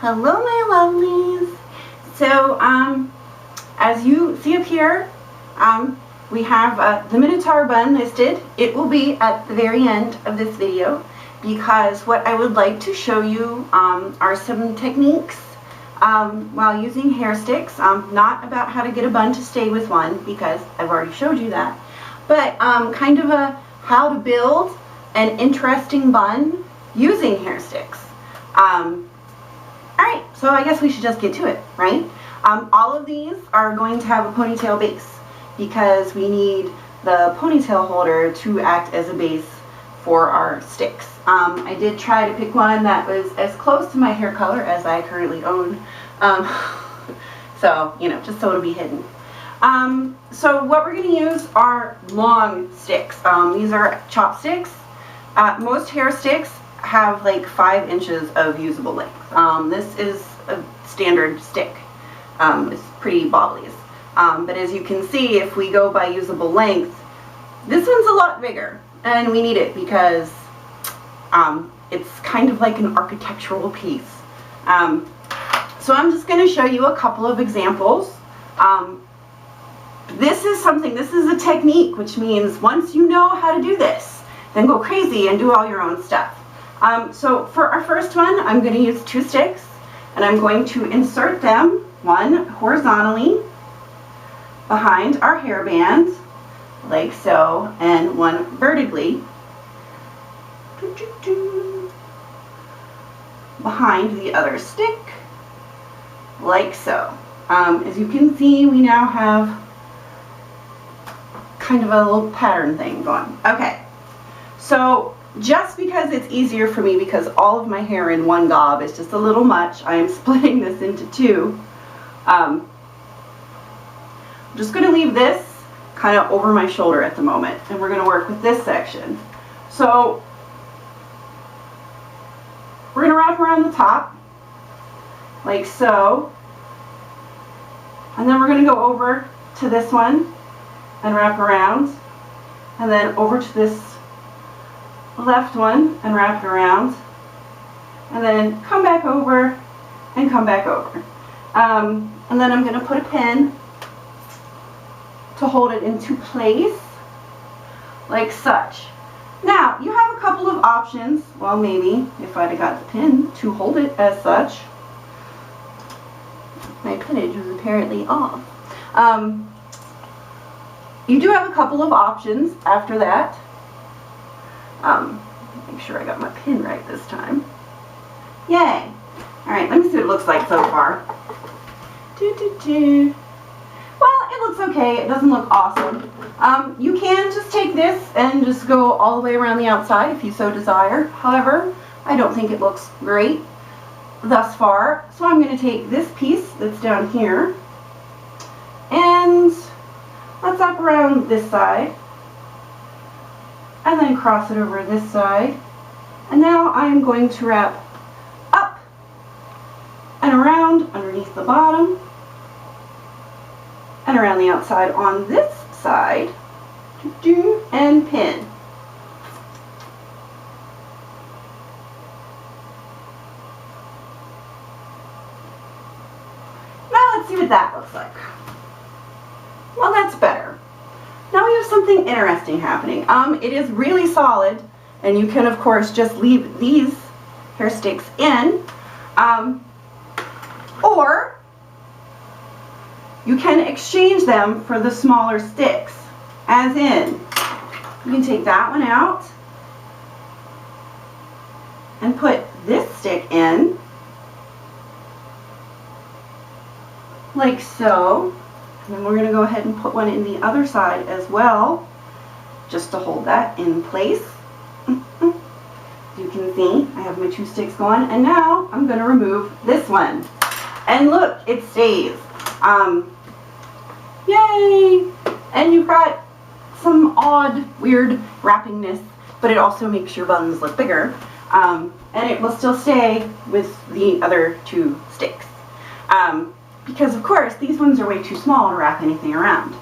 Hello my lovelies. So as you see up here, we have the Minotaur bun listed. It will be at the very end of this video because what I would like to show you are some techniques while using hair sticks. Not about how to get a bun to stay with one because I've already showed you that, but kind of a how to build an interesting bun using hair sticks. Alright, so I guess we should just get to it, right? All of these are going to have a ponytail base because we need the ponytail holder to act as a base for our sticks. I did try to pick one that was as close to my hair color as I currently own. So, you know, just so it'll be hidden. So what we're going to use are long sticks. These are chopsticks. Most hair sticks have like 5 inches of usable length. This is a standard stick. It's pretty bobblies. But as you can see, if we go by usable length, this one's a lot bigger, and we need it because it's kind of like an architectural piece. So I'm just going to show you a couple of examples. This is a technique, which means once you know how to do this, then go crazy and do all your own stuff. So for our first one, I'm going to use 2 sticks, and I'm going to insert them, one horizontally behind our hairband, like so, and one vertically behind the other stick, like so. As you can see, we now have kind of a little pattern thing going. Okay, so just because it's easier for me because all of my hair in one gob is just a little much, I am splitting this into 2. I'm just going to leave this kind of over my shoulder at the moment, and we're going to work with this section. So we're going to wrap around the top like so, and then we're going to go over to this one and wrap around, and then over to this left one and wrap it around, and then come back over and come back over. And then I'm going to put a pin to hold it into place like such. Now you have a couple of options. Well, maybe if I'd have got the pin to hold it as such. My pinnage was apparently off. You do have a couple of options after that. Make sure I got my pin right this time. Yay! Alright, let me see what it looks like so far. Well, it looks okay. It doesn't look awesome. You can just take this and just go all the way around the outside if you so desire. However, I don't think it looks great thus far. So I'm going to take this piece that's down here and let's wrap around this side. And then cross it over this side. And now I'm going to wrap up and around underneath the bottom and around the outside on this side and pin. Now let's see what that looks like. Well, that's better. Now we have something interesting happening. It is really solid, and you can of course just leave these hair sticks in, or you can exchange them for the smaller sticks, as in you can take that one out and put this stick in like so. And then we're going to go ahead and put one in the other side as well, just to hold that in place. You can see I have my 2 sticks going, and now I'm going to remove this one. And look, it stays. Yay! And you've got some odd, weird wrappingness, but it also makes your buns look bigger. And it will still stay with the other 2 sticks. Because of course these ones are way too small to wrap anything around.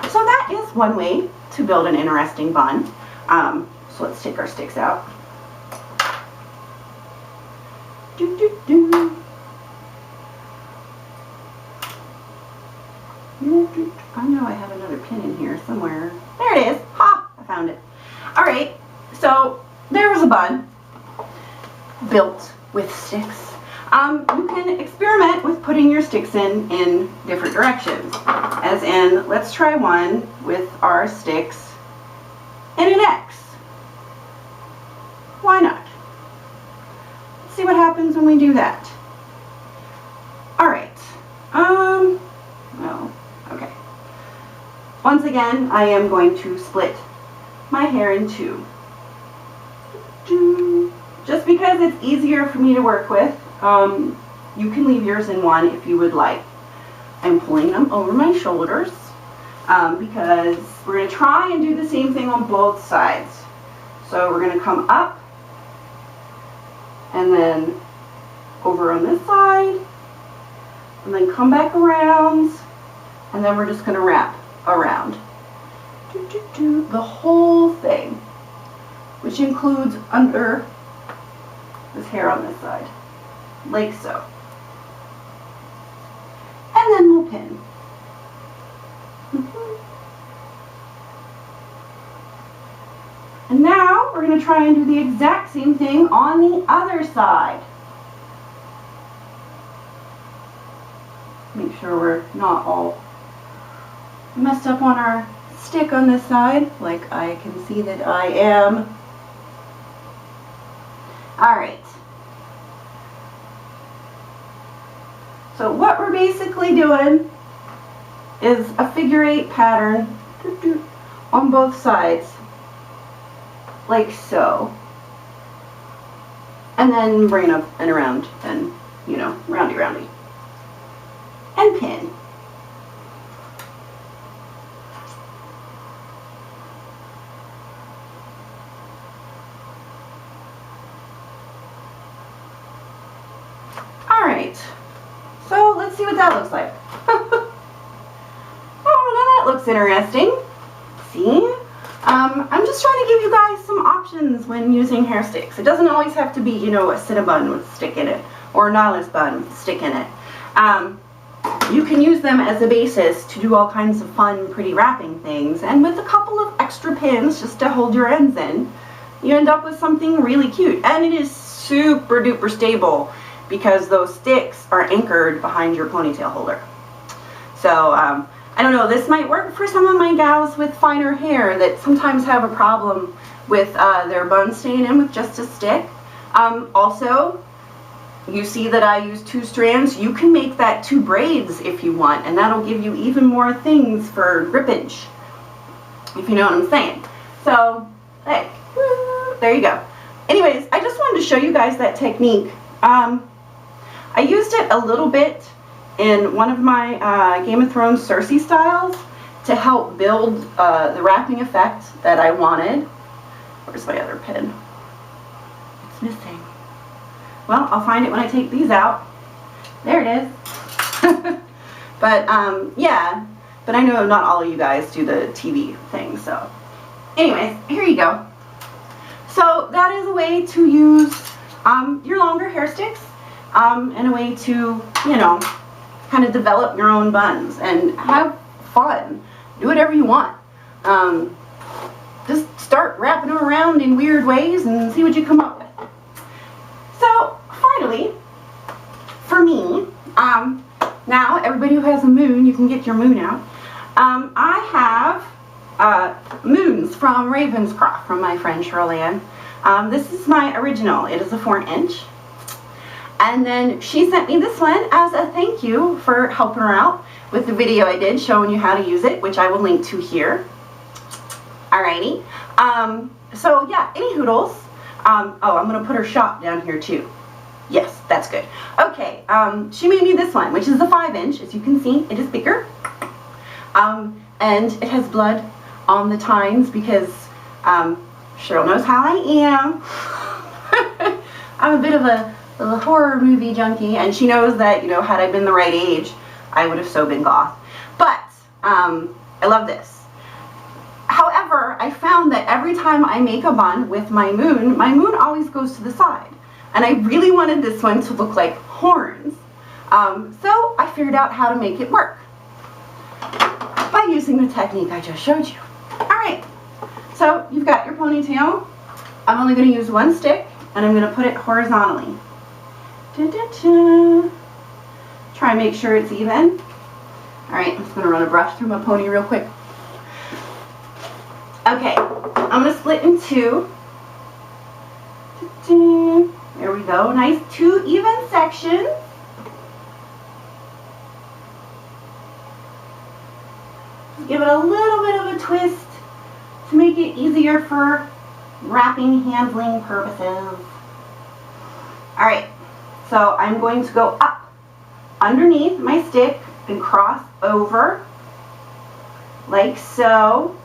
So that is one way to build an interesting bun. So let's take our sticks out. pin in here somewhere. There it is. Ha! I found it. Alright, so there was a bun built with sticks. You can experiment with putting your sticks in different directions. As in, let's try one with our sticks in an X. Why not? Let's see what happens when we do that. Alright. No. Okay. Once again, I am going to split my hair in two. Just because it's easier for me to work with, you can leave yours in one if you would like. I'm pulling them over my shoulders because we're going to try and do the same thing on both sides. So we're going to come up and then over on this side and then come back around and then we're just going to wrap around. The whole thing, which includes under this hair on this side, like so. And then we'll pin. And now we're going to try and do the exact same thing on the other side. Make sure we're not all messed up on our stick on this side, like I can see that I am. Alright. So what we're basically doing is a figure 8 pattern on both sides, like so. And then bring it up and around and, you know, roundy roundy. And pin. Alright, so let's see what that looks like. Oh, now that looks interesting. See? I'm just trying to give you guys some options when using hair sticks. It doesn't always have to be, you know, a Cinnabon with a stick in it, or a Nihilist bun with a stick in it. You can use them as a basis to do all kinds of fun, pretty wrapping things, and with a couple of extra pins just to hold your ends in, you end up with something really cute. And it is super duper stable, because those sticks are anchored behind your ponytail holder. So, I don't know, this might work for some of my gals with finer hair that sometimes have a problem with their bun staying in with just a stick. Also, you see that I use 2 strands. You can make that 2 braids if you want, and that'll give you even more things for grippage, if you know what I'm saying. So, hey, there you go. Anyways, I just wanted to show you guys that technique. I used it a little bit in one of my Game of Thrones Cersei styles to help build the wrapping effect that I wanted. Where's my other pin? It's missing. Well, I'll find it when I take these out. There it is. But yeah, but I know not all of you guys do the TV thing, so anyways, here you go. So that is a way to use your longer hair sticks and a way to, you know, kind of develop your own buns and have fun. Do whatever you want. Just start wrapping them around in weird ways and see what you come up with. So finally, for me, now everybody who has a moon, you can get your moon out. I have moons from Ravenscroft from my friend Shirley. This is my original. It is a 4-inch. And then she sent me this one as a thank you for helping her out with the video I did showing you how to use it, which I will link to here. Alrighty. So yeah, any hoodles. Oh, I'm going to put her shop down here too. Yes, that's good. Okay, she made me this one, which is a 5-inch. As you can see, it is bigger. And it has blood on the tines because Cheryl knows how I am. I'm a bit of a horror movie junkie, and she knows that, you know, had I been the right age, I would have so been goth. But I love this. However, I found that every time I make a bun with my moon always goes to the side. And I really wanted this one to look like horns. So I figured out how to make it work. by using the technique I just showed you. All right, so you've got your ponytail. I'm only going to use one stick, and I'm going to put it horizontally. Try and make sure it's even. All right, I'm just going to run a brush through my pony real quick. Okay, I'm going to split in two. There we go. Nice 2 even sections. Give it a little bit of a twist to make it easier for wrapping, handling purposes. Alright, so I'm going to go up underneath my stick and cross over like so.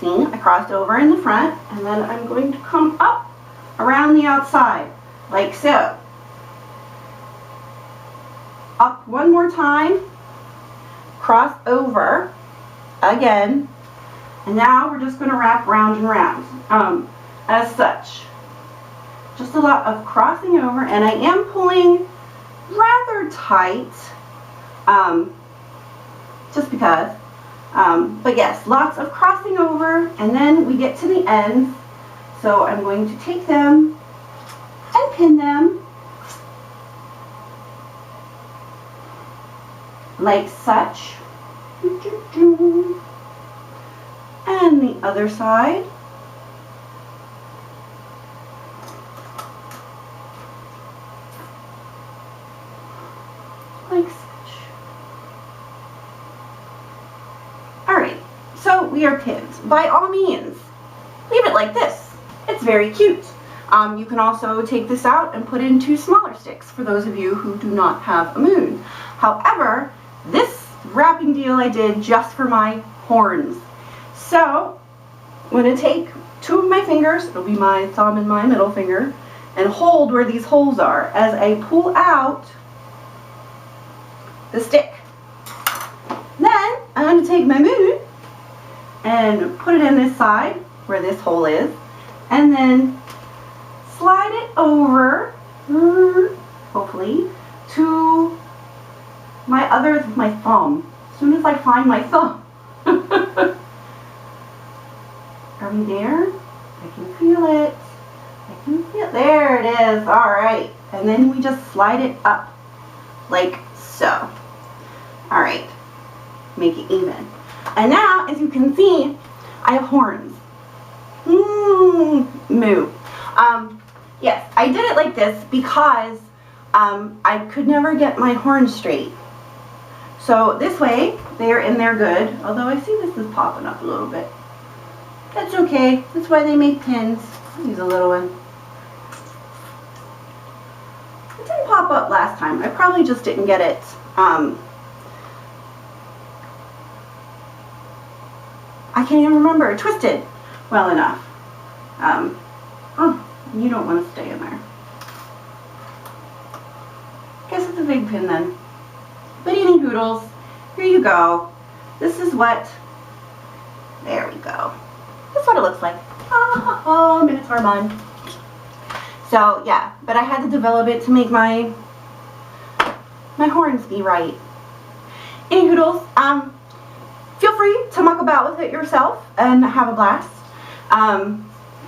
See, I crossed over in the front, and then I'm going to come up around the outside like so. Up one more time, cross over again, and now we're just going to wrap round and round as such. Just a lot of crossing over, and I am pulling rather tight just because, but yes, lots of crossing over, and then we get to the ends, so I'm going to take them and pin them like such. And the other side. Like such. Alright, so we are pinned. By all means, leave it like this. It's very cute. You can also take this out and put in 2 smaller sticks for those of you who do not have a moon. However, this wrapping deal I did just for my horns. So I'm going to take 2 of my fingers, it'll be my thumb and my middle finger, and hold where these holes are as I pull out the stick. Then I'm going to take my moon and put it in this side where this hole is, and then slide it over, hopefully, to my thumb. As soon as I find my thumb. Are we there? I can feel it. I can feel it. There it is. All right. And then we just slide it up like so. All right. Make it even. And now, as you can see, I have horns. Moo. Yes, I did it like this because I could never get my horns straight. So this way, they are in there good. Although I see this is popping up a little bit. That's okay. That's why they make pins. I'll use a little one. It didn't pop up last time. I probably just didn't get it. I can't even remember. Twisted well enough. Oh, you don't want to stay in there. Guess it's a big pin then. But any hoodles, here you go. This is what, there we go. That's what it looks like. Oh, Minotaur Bun. So yeah, but I had to develop it to make my horns be right. Any hoodles, feel free to muck about with it yourself and have a blast.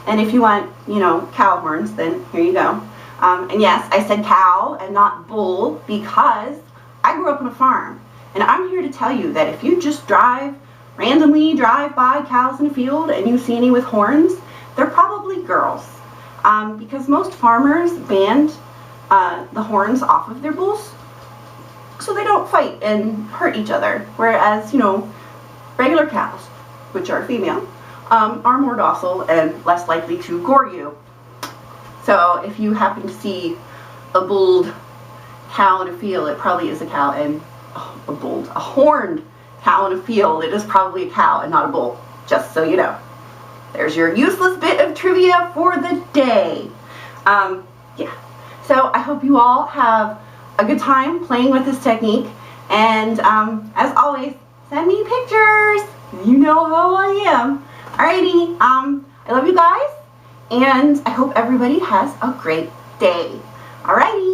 And if you want, you know, cow horns, then here you go. And yes, I said cow and not bull because I grew up on a farm. And I'm here to tell you that if you just randomly drive by cows in a field and you see any with horns, they're probably girls. Because most farmers band the horns off of their bulls so they don't fight and hurt each other. Whereas, you know, regular cows, which are female, are more docile and less likely to gore you. So if you happen to see a bulled cow in a field, it probably is a cow, and a horned cow in a field, it is probably a cow and not a bull, just so you know. There's your useless bit of trivia for the day. Yeah, so I hope you all have a good time playing with this technique, and as always, send me pictures. You know how I am. Alrighty, I love you guys, and I hope everybody has a great day. Alrighty.